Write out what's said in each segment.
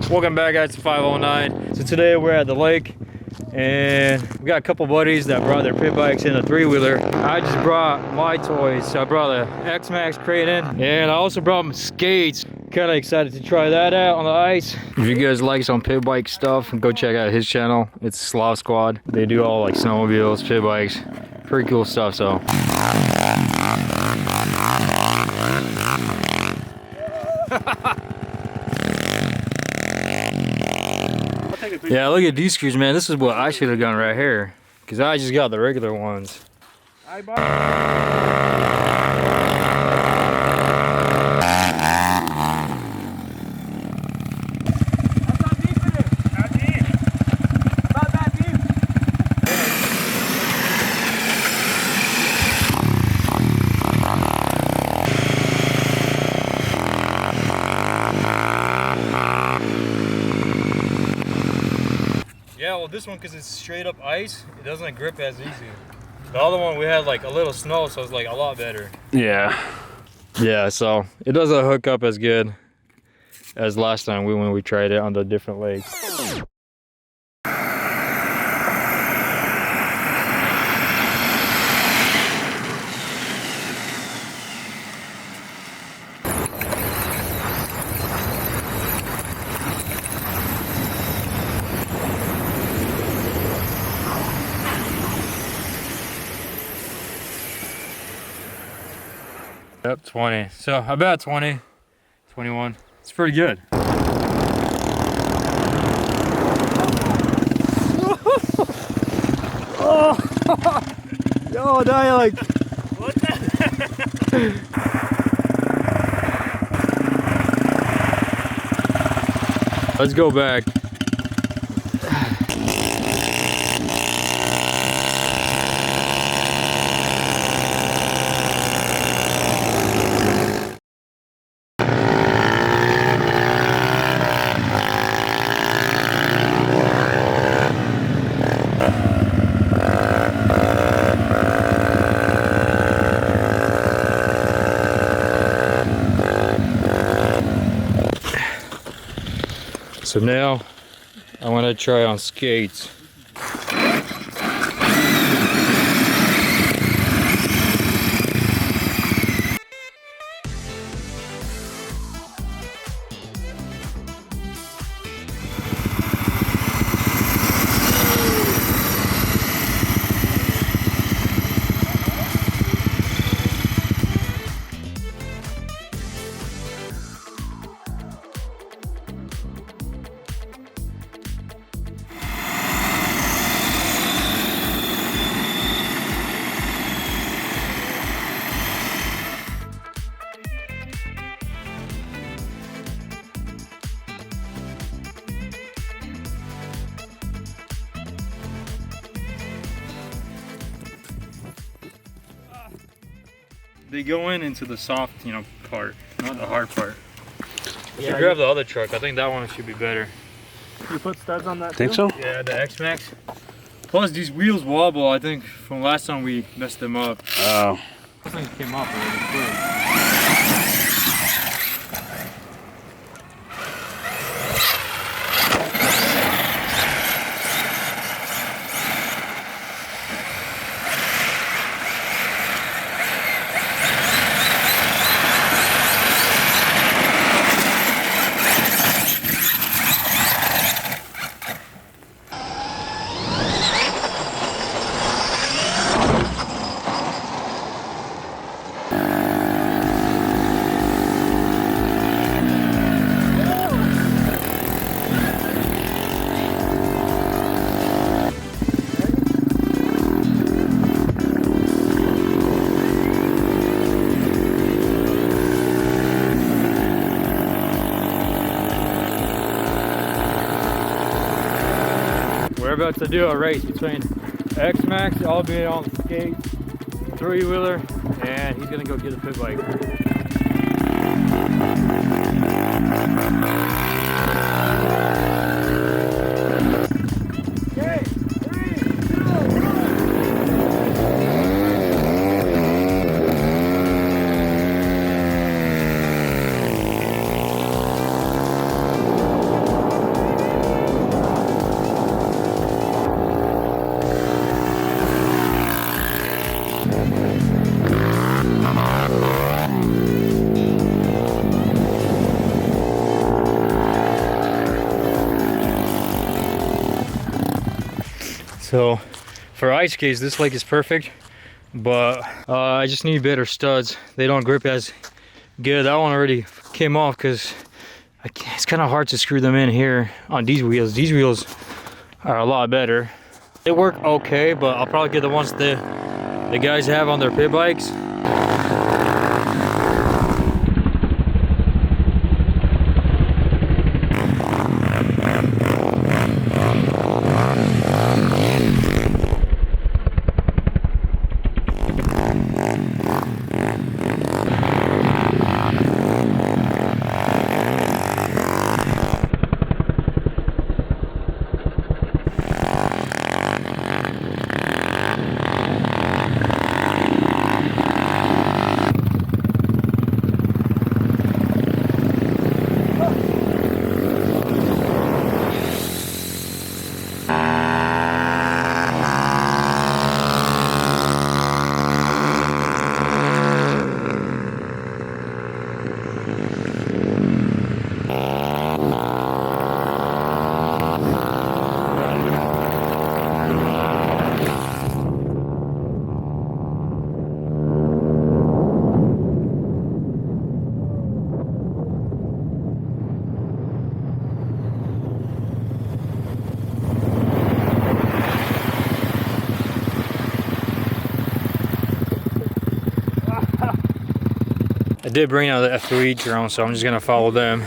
Welcome back, guys, to 509. So today we're at the lake and we got a couple buddies that brought their pit bikes in a three-wheeler. I just brought my toys. So I brought a Xmaxx Kraton and I also brought some skates. Kind of excited to try that out on the ice. If you guys like some pit bike stuff, go check out his channel. It's Sled Squad. They do all like snowmobiles, pit bikes, pretty cool stuff. So yeah, look at these screws, man. This is what I should have done right here, because I just got the regular ones. Yeah, well, this one, because it's straight up ice, it doesn't grip as easy. The other one, we had like a little snow, so it's like a lot better. Yeah. Yeah, so it doesn't hook up as good as last time when we tried it on the different lakes. Yep, 20. So about 20, 21. It's pretty good. Oh, yo, now you're like. What the? Let's go back. So now I want to try on skates. They go into the soft, part, not the hard part. Yeah, you grab the other truck. I think that one should be better. You put studs on that Think so? Yeah, the Xmaxx. Plus these wheels wobble, I think, from last time we messed them up. Oh. This thing came up really quick. We're about to do a race between Xmaxx, I'll be on the skates, three-wheeler, and he's gonna go get a pit bike. Okay, 3, 2, 1. So for ice skates, this lake is perfect, but I just need better studs. They don't grip as good. That one already came off because it's kind of hard to screw them in here on these wheels. These wheels are a lot better. They work okay, but I'll probably get the ones that the guys have on their pit bikes. I did bring out the F3 drone, so I'm just gonna follow them.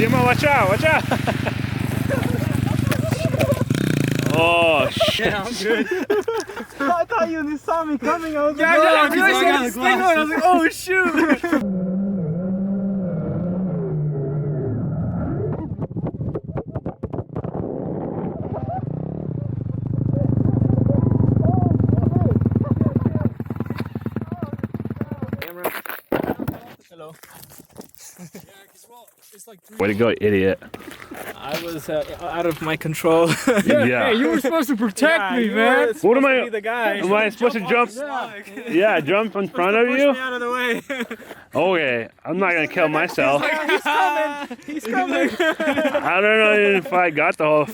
Dima, watch out, watch out! Oh shit! Yeah, I'm good. I thought you saw me coming. I was Yeah, like, I got the thing on. I was like, oh shoot! Hello. Way to go, idiot. I was out of my control. Yeah. Hey, you were supposed to protect me, man. What am I? The guy. Am I supposed to jump? Yeah, jump in front of Push you? me out of the way. Okay, I'm not gonna kill myself. He's coming. He's coming. I don't know if I got the whole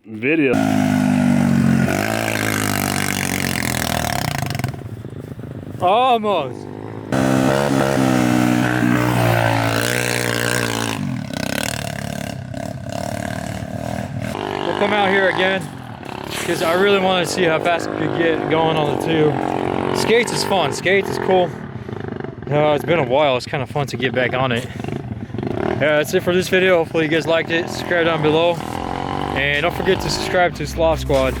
video. Almost. We'll come out here again because I really want to see how fast we could get going on the two. Skates is fun. Skates is cool. It's been a while. It's kind of fun to get back on it. That's it for this video. Hopefully you guys liked it. Subscribe down below. And don't forget to subscribe to Sled Squad.